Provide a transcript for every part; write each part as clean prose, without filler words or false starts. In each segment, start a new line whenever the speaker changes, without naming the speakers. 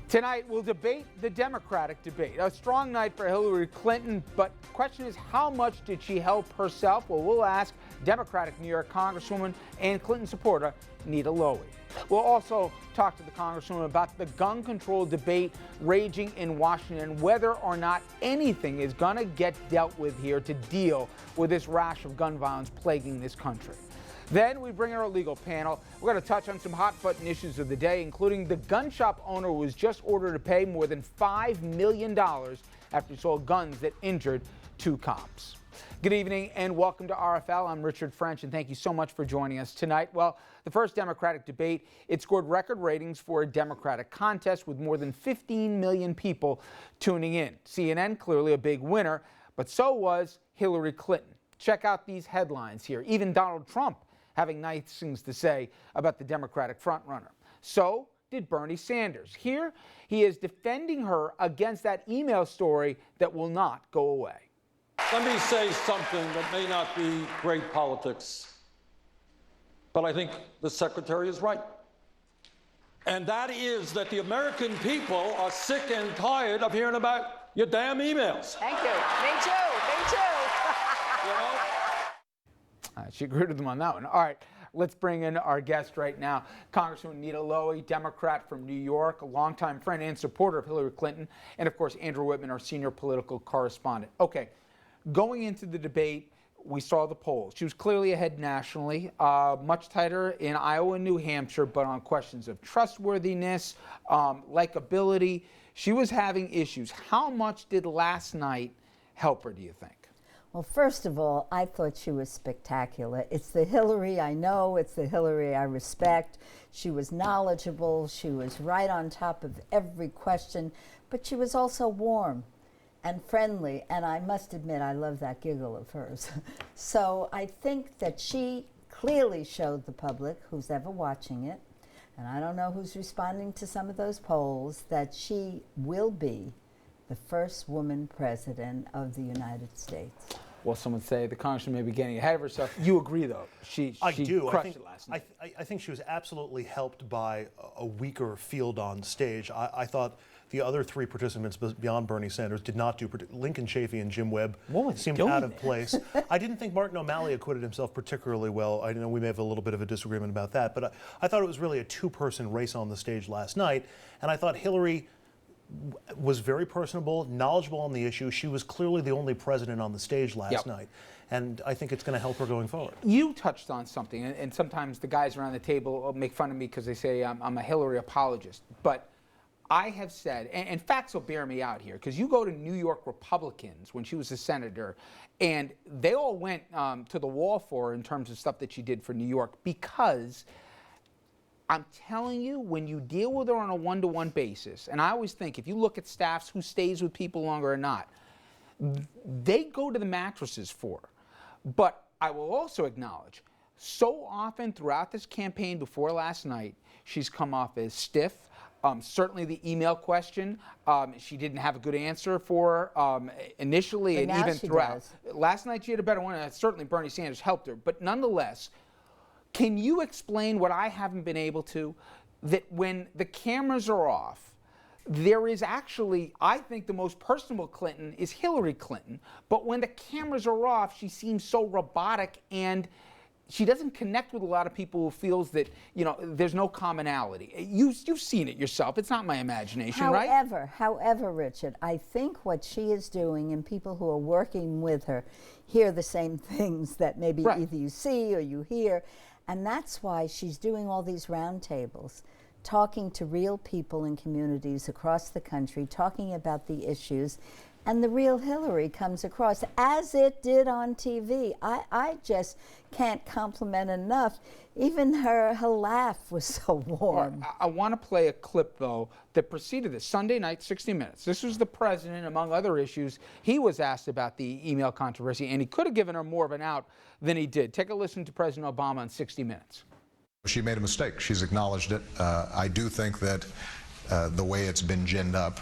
Tonight, we'll debate the Democratic debate. A strong night for Hillary Clinton, but the question is, how much did she help herself? Well, we'll ask Democratic New York Congresswoman and Clinton supporter Nita Lowey. We'll also talk to the Congresswoman about the gun control debate raging in Washington, whether or not anything is going to get dealt with here to deal with this rash of gun violence plaguing this country. Then we bring our legal panel. We're going to touch on some hot-button issues of the day, including the gun shop owner who was just ordered to pay more than $5 million after he sold guns that injured 2 cops. Good evening and welcome to RFL. I'm Richard French, and thank you so much for joining us tonight. Well, the first Democratic debate, it scored record ratings for a Democratic contest with more than 15 million people tuning in. CNN clearly a big winner, but so was Hillary Clinton. Check out these headlines here. Even Donald Trump having nice things to say about the Democratic frontrunner. So did Bernie Sanders. Here, he is defending her against that email story that will not go away.
Let me say something that may not be great politics, but I think the Secretary is right. And that is that the American people are sick and tired of hearing about your damn emails.
Thank you. Me too. Me too.
You know?
She agreed with them on that one. All right, let's bring in our guest right now, Congresswoman Nita Lowey, Democrat from New York, a longtime friend and supporter of Hillary Clinton, and of course, Andrew Whitman, our senior political correspondent. Okay, going into the debate, we saw the polls. She was clearly ahead nationally, much tighter in Iowa and New Hampshire, but on questions of trustworthiness, likability, she was having issues. How much did last night help her, do you think?
Well, first of all, I thought she was spectacular. It's the Hillary I know. It's the Hillary I respect. She was knowledgeable. She was right on top of every question, but she was also warm and friendly, and I must admit, I love that giggle of hers. So I think that she clearly showed the public, who's ever watching it, and I don't know who's responding to some of those polls, that she will be the first woman president of the United States.
Well, some would say the congresswoman may be getting ahead of herself. You agree, though? She crushed it last night.
I think she was absolutely helped by a weaker field on stage. I thought the other 3 participants beyond Bernie Sanders did not do. Lincoln Chafee and Jim Webb seemed out of place. I didn't think Martin O'Malley acquitted himself particularly well. I know we may have a little bit of a disagreement about that, but I thought it was really a 2-person race on the stage last night, and I thought Hillary was very personable, knowledgeable on the issue. She was clearly the only president on the stage last night, and I think it's going to help her going forward.
You touched on something, and sometimes the guys around the table make fun of me because they say I'm a Hillary apologist, but I have said, and facts will bear me out here, because you go to New York Republicans when she was a senator, and they all went to the wall for her in terms of stuff that she did for New York, because I'm telling you, when you deal with her on a one-to-one basis, and I always think if you look at staffs who stays with people longer or not, they go to the mattresses for her. But I will also acknowledge, so often throughout this campaign before last night, she's come off as stiff. Certainly the email question, she didn't have a good answer for initially,
but
and even throughout.
Does.
Last night she had a better one, and certainly Bernie Sanders helped her. But nonetheless, can you explain what I haven't been able to, that when the cameras are off, there is actually, I think the most personable Clinton is Hillary Clinton, but when the cameras are off, she seems so robotic, and she doesn't connect with a lot of people who feels that, you know, there's no commonality. You've seen it yourself. It's not my imagination, right?
However, Richard, I think what she is doing, and people who are working with her hear the same things that maybe either you see or you hear, and that's why she's doing all these roundtables, talking to real people in communities across the country, talking about the issues, and the real Hillary comes across, as it did on TV. I just can't compliment enough. Even her laugh was so warm.
I want to play a clip, though, that preceded this. Sunday night, 60 Minutes. This was the president, among other issues. He was asked about the email controversy, and he could have given her more of an out than he did. Take a listen to President Obama on 60 Minutes.
She made a mistake. She's acknowledged it. I do think that the way it's been ginned up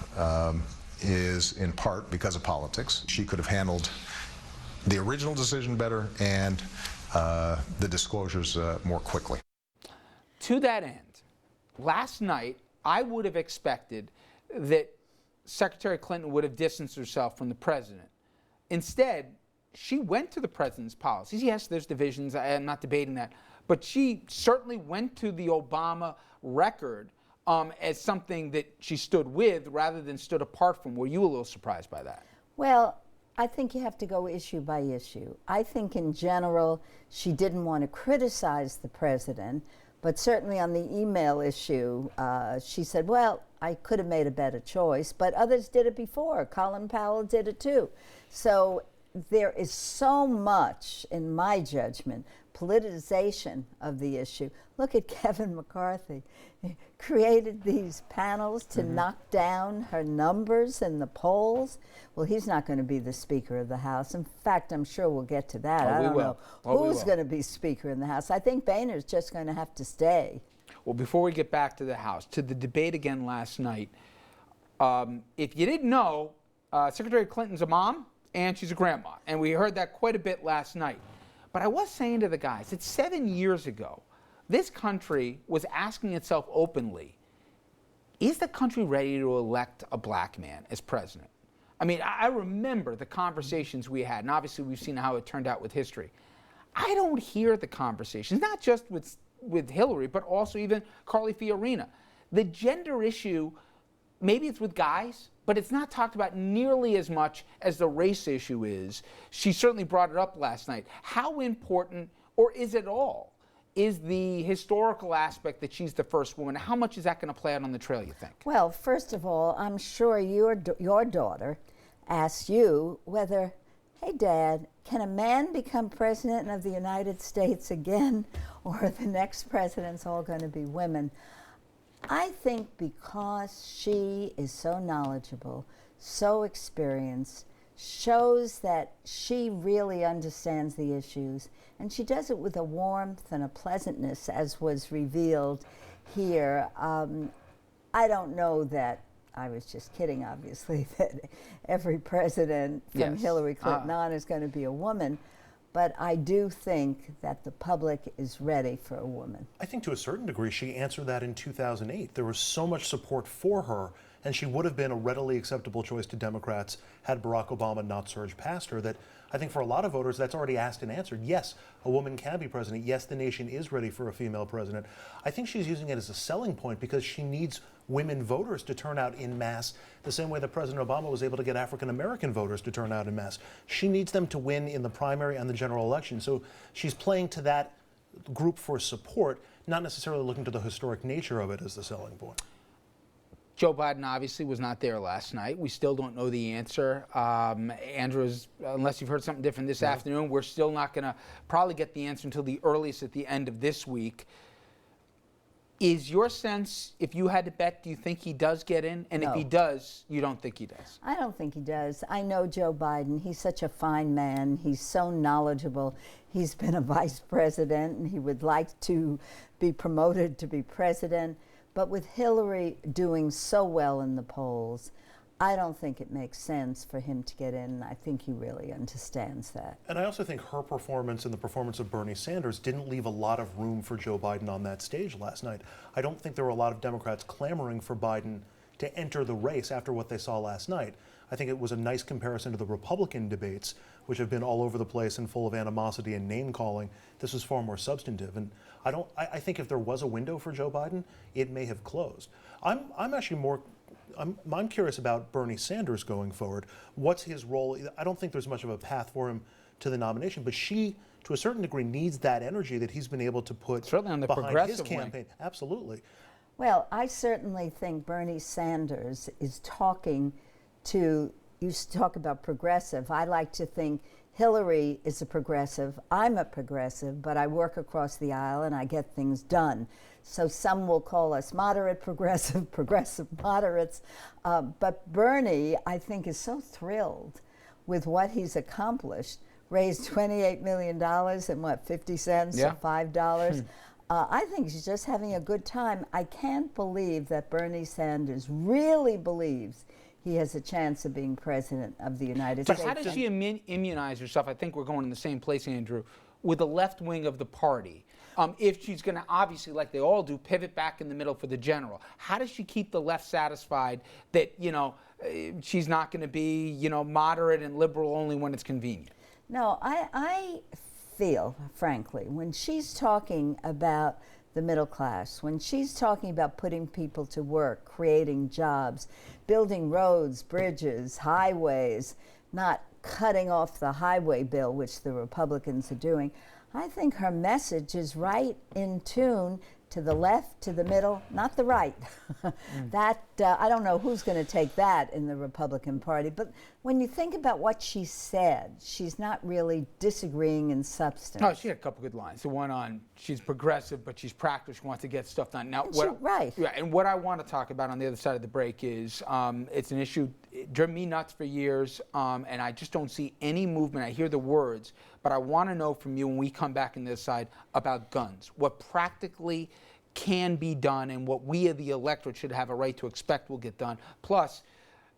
is in part because of politics. She could have handled the original decision better and the disclosures more quickly.
To that end, last night, I would have expected that Secretary Clinton would have distanced herself from the president. Instead, she went to the president's policies. Yes, there's divisions. I am not debating that. But she certainly went to the Obama record as something that she stood with rather than stood apart from. Were you a little surprised by that?
Well, I think you have to go issue by issue. I think in general, she didn't want to criticize the president, but certainly on the email issue, she said, well, I could have made a better choice, but others did it before. Colin Powell did it too. So there is so much, in my judgment, politicization of the issue. Look at Kevin McCarthy. He created these panels to knock down her numbers in the polls. Well, he's not going to be the Speaker of the House. In fact, I'm sure we'll get to that. I don't know who's going to be Speaker in the House. I think Boehner's just going to have to stay.
Well, before we get back to the House, to the debate again last night, if you didn't know, Secretary Clinton's a mom and she's a grandma. And we heard that quite a bit last night. But I was saying to the guys, it's 7 years ago, this country was asking itself openly, is the country ready to elect a black man as president? I mean, I remember the conversations we had, and obviously we've seen how it turned out with history. I don't hear the conversations, not just with Hillary, but also even Carly Fiorina. The gender issue, maybe it's with guys, but it's not talked about nearly as much as the race issue is. She certainly brought it up last night. How important, or is it all, is the historical aspect that she's the first woman? How much is that going to play out on the trail, you think?
Well, first of all, I'm sure your daughter asked you whether, hey, Dad, can a man become president of the United States again, or are the next presidents all going to be women? I think because she is so knowledgeable, so experienced, shows that she really understands the issues, and she does it with a warmth and a pleasantness, as was revealed here. I don't know that, I was just kidding, obviously, that every president from Hillary Clinton on is going to be a woman. But I do think that the public is ready for a woman.
I think to a certain degree she answered that in 2008. There was so much support for her, and she would have been a readily acceptable choice to Democrats had Barack Obama not surged past her. That I think for a lot of voters that's already asked and answered. Yes, a woman can be president. Yes, the nation is ready for a female president. I think she's using it as a selling point because she needs women voters to turn out in mass the same way that President Obama was able to get African American voters to turn out in mass. She needs them to win in the primary and the general election. So she's playing to that group for support, not necessarily looking to the historic nature of it as the selling point.
Joe Biden obviously was not there last night. We still don't know the answer. Andrew, unless you've heard something different this afternoon, we're still not going to probably get the answer until the earliest at the end of this week. Is your sense, if you had to bet, do you think he does get in? And
No.
if he does, you don't think he does?
I don't think he does. I know Joe Biden. He's such a fine man. He's so knowledgeable. He's been a vice president, and he would like to be promoted to be president. But with Hillary doing so well in the polls, I don't think it makes sense for him to get in. I think he really understands that.
And I also think her performance and the performance of Bernie Sanders didn't leave a lot of room for Joe Biden on that stage last night. I don't think there were a lot of Democrats clamoring for Biden to enter the race after what they saw last night. I think it was a nice comparison to the Republican debates, which have been all over the place and full of animosity and name-calling. This was far more substantive. And I think if there was a window for Joe Biden, it may have closed. I'm actually I'm curious about Bernie Sanders going forward. What's his role? I don't think there's much of a path for him to the nomination, but she, to a certain degree, needs that energy that he's been able to put
certainly on the
behind his
progressive
campaign.
wing.
Absolutely.
Well, I certainly think Bernie Sanders is talking to, you talk about progressive. I like to think Hillary is a progressive. I'm a progressive, but I work across the aisle and I get things done. So some will call us moderate progressive, progressive moderates. But Bernie, I think, is so thrilled with what he's accomplished. Raised $28 million and what, 50 cents or $5? I think he's just having a good time. I can't believe that Bernie Sanders really believes he has a chance of being president of the United States.
But how does she immunize herself? I think we're going in the same place, Andrew. with the left wing of the party. If she's going to, obviously, like they all do, pivot back in the middle for the general. How does she keep the left satisfied that, she's not going to be, moderate and liberal only when it's convenient?
No, I feel, frankly, when she's talking about the middle class, when she's talking about putting people to work, creating jobs, building roads, bridges, highways, not cutting off the highway bill, which the Republicans are doing, I think her message is right in tune to the left, to the middle, not the right. That, I don't know who's going to take that in the Republican Party, but when you think about what she said, she's not really disagreeing in substance.
No, she had a couple good lines. The one on she's progressive, but she's practical. She wants to get stuff done. Now,
Right.
Yeah, and what I want to talk about on the other side of the break is it's an issue it driven me nuts for years, and I just don't see any movement. I hear the words, but I want to know from you when we come back on this side about guns, what practically can be done and what we, the electorate, should have a right to expect will get done. Plus,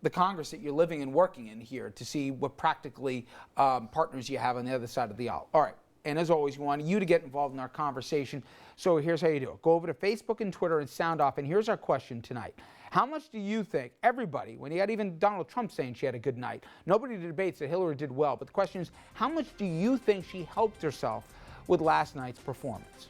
the Congress that you're living and working in here to see what practically partners you have on the other side of the aisle. All right. And as always, we want you to get involved in our conversation. So here's how you do it. Go over to Facebook and Twitter and sound off. And here's our question tonight. How much do you think, everybody, when you had even Donald Trump saying she had a good night, nobody debates that Hillary did well, but the question is, how much do you think she helped herself with last night's performance?